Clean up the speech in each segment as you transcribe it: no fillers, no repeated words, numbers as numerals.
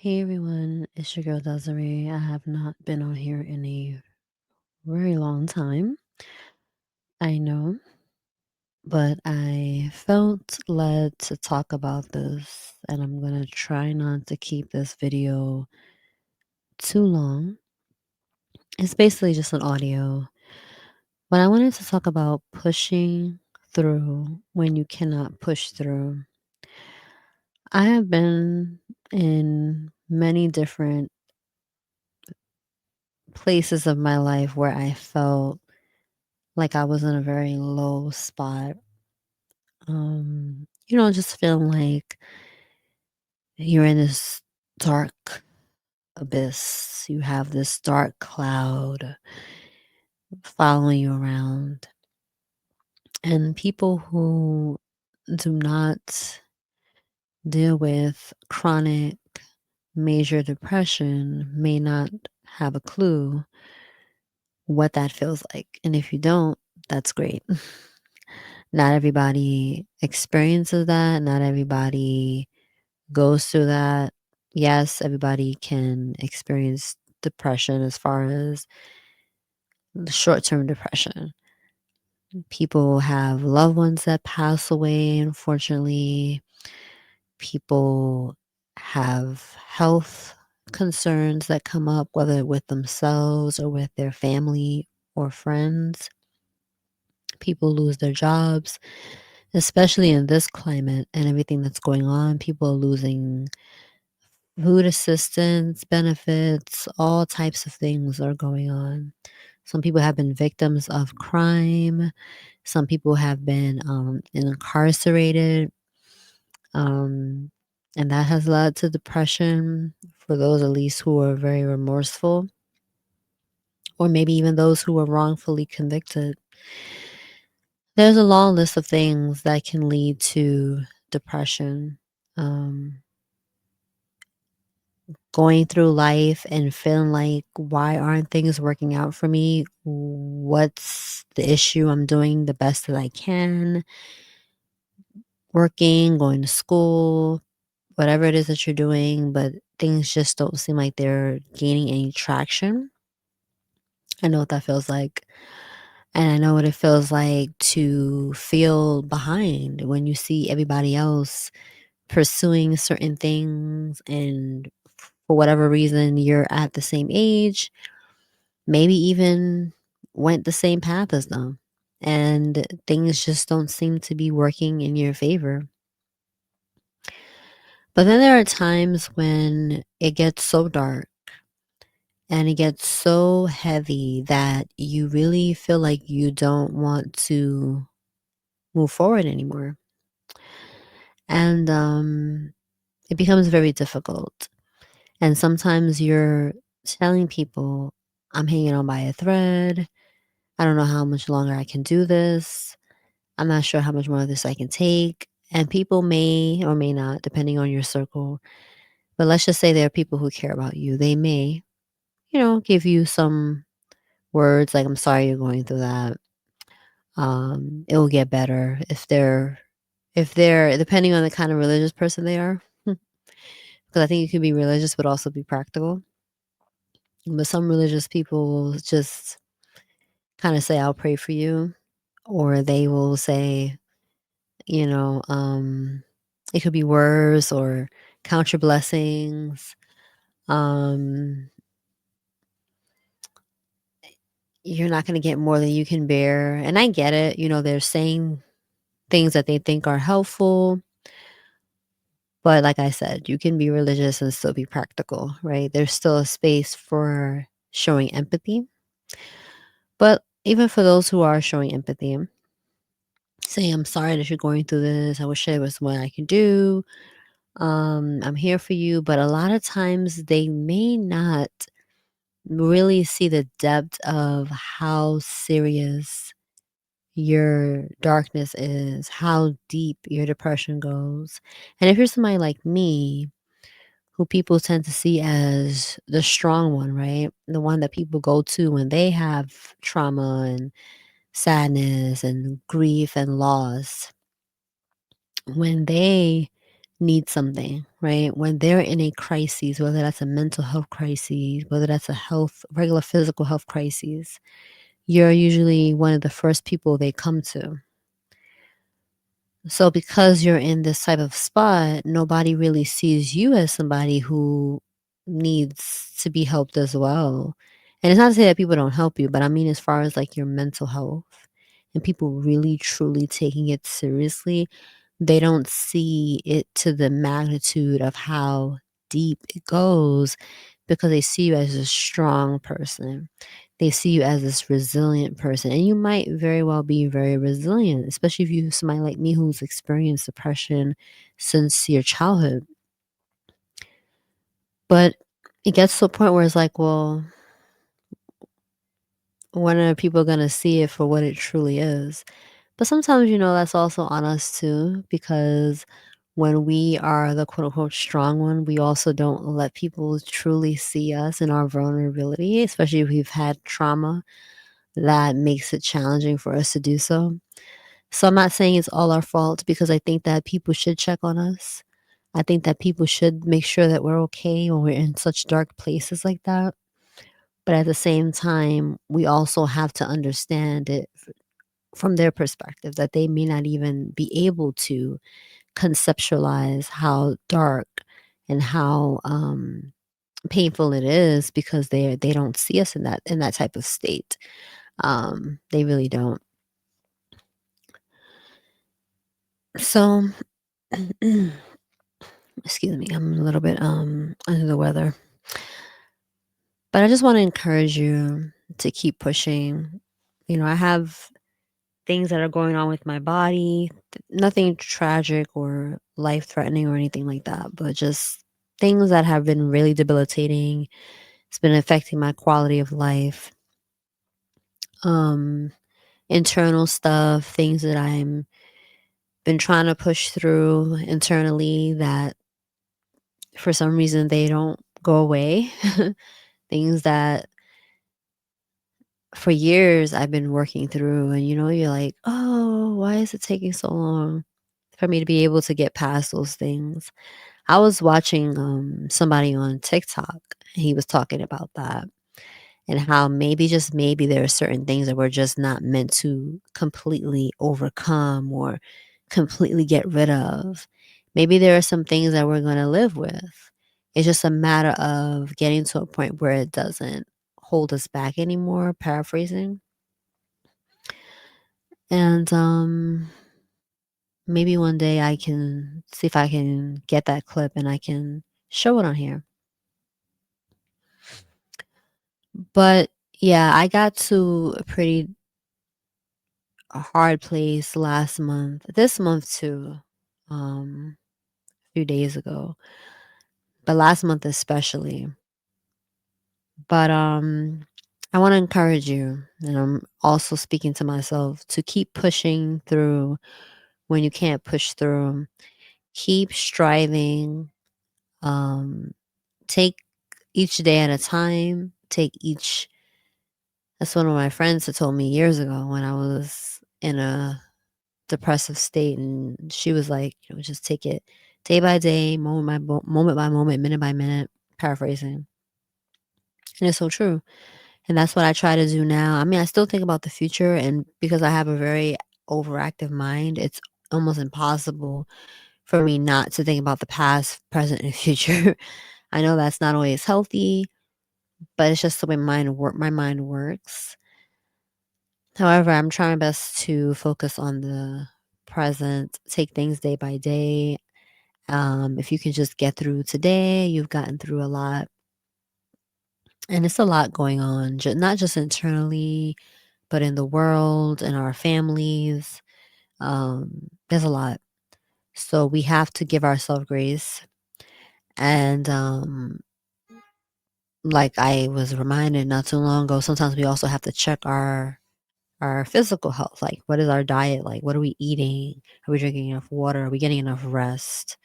Hey everyone, it's your girl Desiree. I have not been on here in a very long time. I know, but I felt led to talk about this, and I'm going to try not to keep this video too long. It's basically just an audio, but I wanted to talk about pushing through when you cannot push through. I have been in many different places of my life where I felt like I was in a very low spot. Just feeling like you're in this dark abyss. You have this dark cloud following you around. And people who do not deal with chronic major depression may not have a clue what that feels like. And if you don't, that's great. Not everybody experiences that. Not everybody goes through that. Yes, everybody can experience depression as far as the short term depression. People have loved ones that pass away, unfortunately. People have health concerns that come up, whether with themselves or with their family or friends. People lose their jobs, especially in this climate and everything that's going on. People are losing food assistance, benefits, all types of things are going on. Some people have been victims of crime. Some people have been incarcerated. Um, and that has led to depression for those, at least, who are very remorseful, or maybe even those who were wrongfully convicted. There's a long list of things that can lead to depression. Um, Going through life and feeling like, why aren't things working out for me? What's the issue? I'm doing the best that I can, working, going to school, whatever it is that you're doing, but things just don't seem like they're gaining any traction. I know what that feels like. And I know what it feels like to feel behind when you see everybody else pursuing certain things, and for whatever reason, you're at the same age, maybe even went the same path as them, and things just don't seem to be working in your favor. But then there are times when it gets so dark and it gets so heavy that you really feel like you don't want to move forward anymore. And it becomes very difficult. And sometimes you're telling people, I'm hanging on by a thread. I don't know how much longer I can do this. I'm not sure how much more of this I can take. And people may or may not, depending on your circle. But let's just say there are people who care about you. They may, give you some words like, I'm sorry you're going through that. It will get better if they're depending on the kind of religious person they are. Because I think you can be religious but also be practical. But some religious people will just kind of say, I'll pray for you. Or they will say, you know, it could be worse, or count your blessings. Um, you're not going to get more than you can bear. And I get it. They're saying things that they think are helpful. But like I said, you can be religious and still be practical, right? There's still a space for showing empathy. But even for those who are showing empathy, say, I'm sorry that you're going through this. I wish there was what I can do. I'm here for you. But a lot of times they may not really see the depth of how serious your darkness is, how deep your depression goes. And if you're somebody like me, who people tend to see as the strong one, right? The one that people go to when they have trauma and sadness and grief and loss. When they need something, right? When they're in a crisis, whether that's a mental health crisis, whether that's a regular physical health crisis, you're usually one of the first people they come to. So because you're in this type of spot, nobody really sees you as somebody who needs to be helped as well. And it's not to say that people don't help you, but I mean as far as like your mental health and people really truly taking it seriously, they don't see it to the magnitude of how deep it goes because they see you as a strong person. They see you as this resilient person, and you might very well be very resilient, especially if you somebody like me who's experienced depression since your childhood. But it gets to a point where it's like, well, when are people gonna see it for what it truly is? But sometimes, that's also on us too, because when we are the quote unquote strong one, we also don't let people truly see us in our vulnerability, especially if we've had trauma that makes it challenging for us to do so. So I'm not saying it's all our fault because I think that people should check on us. I think that people should make sure that we're okay when we're in such dark places like that. But at the same time, we also have to understand it from their perspective that they may not even be able to conceptualize how dark and how painful it is because they don't see us in that type of state. They really don't. So excuse me, I'm a little bit under the weather. But I just want to encourage you to keep pushing. I have things that are going on with my body, nothing tragic or life threatening or anything like that, but just things that have been really debilitating. It's been affecting my quality of life. Um Internal stuff, things that I'm been trying to push through internally that for some reason they don't go away. Things that for years I've been working through, and you're like, "Oh, why is it taking so long for me to be able to get past those things?" I was watching somebody on TikTok. He was talking about that and how maybe, just maybe, there are certain things that we're just not meant to completely overcome or completely get rid of. Maybe there are some things that we're going to live with. It's just a matter of getting to a point where it doesn't hold us back anymore, paraphrasing. And maybe one day I can see if I can get that clip and I can show it on here. But yeah, I got to a pretty hard place last month, this month too, a few days ago, but last month especially. But I want to encourage you, and I'm also speaking to myself to keep pushing through when you can't push through. Keep striving. Um, Take each day at a time. Take each That's one of my friends that told me years ago when I was in a depressive state, and she was like, just take it day by day, moment by moment, minute by minute, paraphrasing. And it's so true. And that's what I try to do now. I mean, I still think about the future, and because I have a very overactive mind, it's almost impossible for me not to think about the past, present, and future. I know that's not always healthy, but it's just the way my mind works. However, I'm trying my best to focus on the present, take things day by day. If you can just get through today, you've gotten through a lot. And it's a lot going on, not just internally, but in the world, in our families. There's a lot. So we have to give ourselves grace. And like I was reminded not too long ago, sometimes we also have to check our physical health. Like, what is our diet like? What are we eating? Are we drinking enough water? Are we getting enough rest?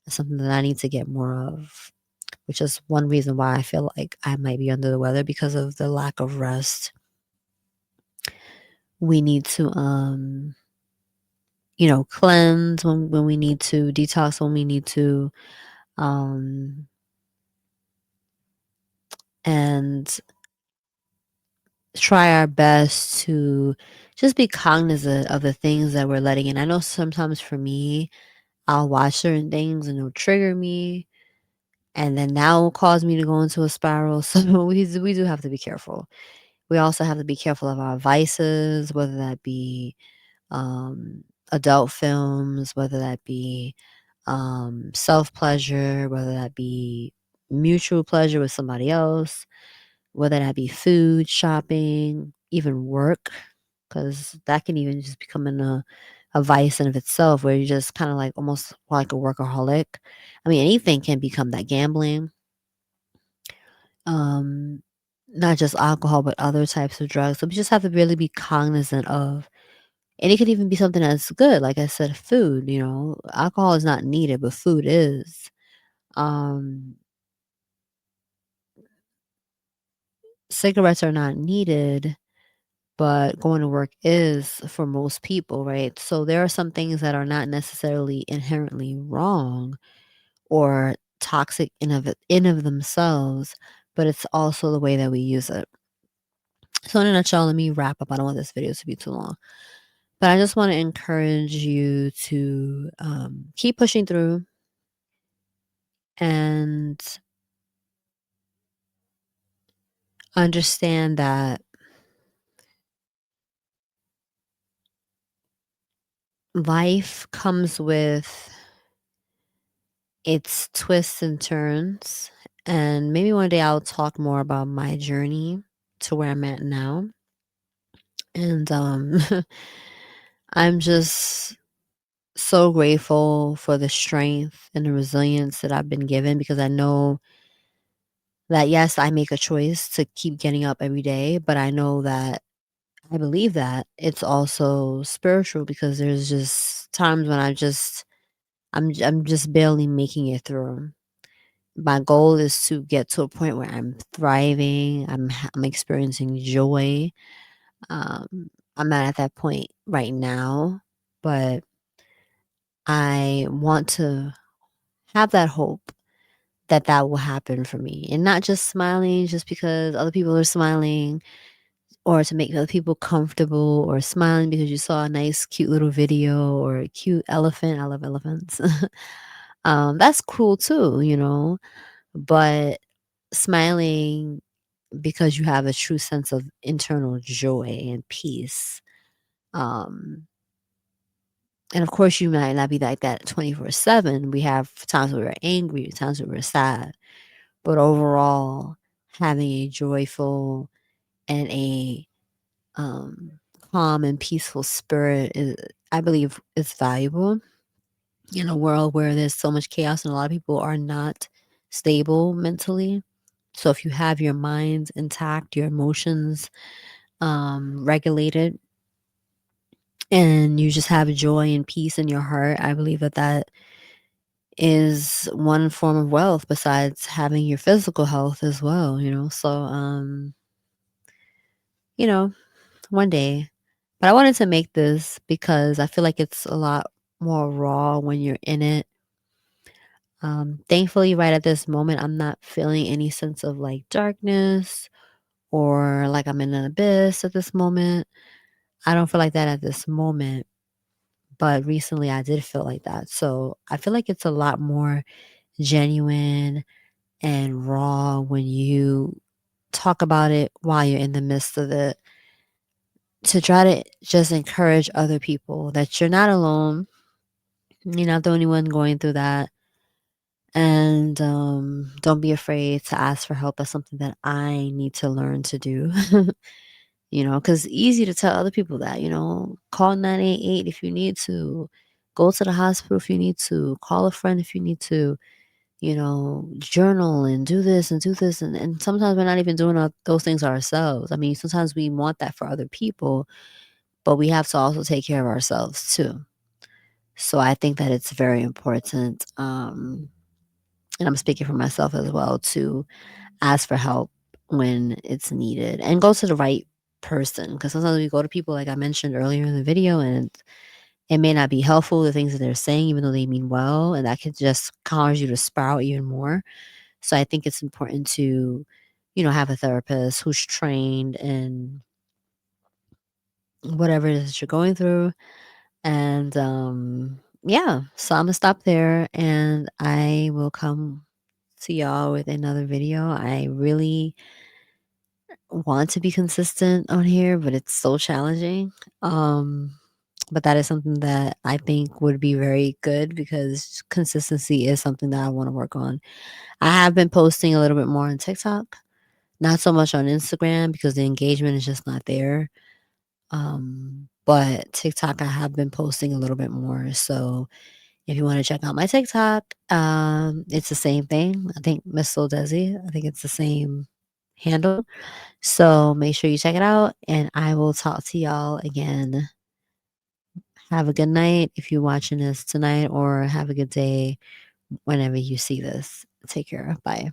That's something that I need to get more of, which is one reason why I feel like I might be under the weather because of the lack of rest. We need to cleanse when we need to, detox when we need to, um, and try our best to just be cognizant of the things that we're letting in. I know sometimes for me, I'll watch certain things and it'll trigger me, and then that will cause me to go into a spiral. So we do have to be careful. We also have to be careful of our vices, whether that be um, adult films, whether that be self pleasure, whether that be mutual pleasure with somebody else, whether that be food, shopping, even work, because that can even just become a vice in of itself, where you just kind of like almost like a workaholic. I mean, anything can become that, gambling, um, not just alcohol, but other types of drugs. So we just have to really be cognizant of, and it could even be something that's good. Like I said, food, alcohol is not needed, but food is. Um, Cigarettes are not needed, but going to work is for most people, right? So there are some things that are not necessarily inherently wrong or toxic in of themselves, but it's also the way that we use it. So in a nutshell, let me wrap up. I don't want this video to be too long, but I just want to encourage you to keep pushing through and understand that life comes with its twists and turns. And maybe one day I'll talk more about my journey to where I'm at now. And I'm just so grateful for the strength and the resilience that I've been given, because I know that, yes, I make a choice to keep getting up every day, but I know that I believe that it's also spiritual, because there's just times when I'm just barely making it through. My goal is to get to a point where I'm thriving, I'm experiencing joy. I'm not at that point right now, but I want to have that hope that that will happen for me, and not just smiling just because other people are smiling, or to make other people comfortable, or smiling because you saw a nice cute little video or a cute elephant. I love elephants. That's cool too, but smiling because you have a true sense of internal joy and peace. Um, and of course, you might not be like that 24/7. We have times where we're angry, times where we're sad, but overall, having a joyful and a um, calm and peaceful spirit is, I believe, is valuable in a world where there's so much chaos and a lot of people are not stable mentally. So if you have your mind intact, your emotions regulated, and you just have joy and peace in your heart, I believe that that is one form of wealth besides having your physical health as well, So, you know, one day. But I wanted to make this because I feel like it's a lot more raw when you're in it. Thankfully, right at this moment, I'm not feeling any sense of like darkness or like I'm in an abyss at this moment. I don't feel like that at this moment, but recently I did feel like that. So I feel like it's a lot more genuine and raw when you talk about it while you're in the midst of it, to try to just encourage other people that you're not alone. You're not the only one going through that. And don't be afraid to ask for help. That's something that I need to learn to do. Because easy to tell other people that, call 988 if you need to, go to the hospital if you need to, call a friend if you need to, journal and do this and do this. And sometimes we're not even doing those things ourselves. I mean, sometimes we want that for other people, but we have to also take care of ourselves too. So I think that it's very important. And I'm speaking for myself as well, to ask for help when it's needed and go to the right person. Because sometimes we go to people, like I mentioned earlier in the video, and It may not be helpful, the things that they're saying, even though they mean well, and that could just cause you to spiral even more. So I think it's important to, have a therapist who's trained in whatever it is that you're going through. And yeah, so I'm gonna stop there and I will come to y'all with another video. I really want to be consistent on here, but it's so challenging. Um, but that is something that I think would be very good because consistency is something that I want to work on. I have been posting a little bit more on TikTok, not so much on Instagram because the engagement is just not there. But TikTok, I have been posting a little bit more. So if you want to check out my TikTok, it's the same thing. I think Miss Lil Desi. I think it's the same handle. So make sure you check it out, and I will talk to y'all again. Have a good night if you're watching this tonight, or have a good day whenever you see this. Take care. Bye.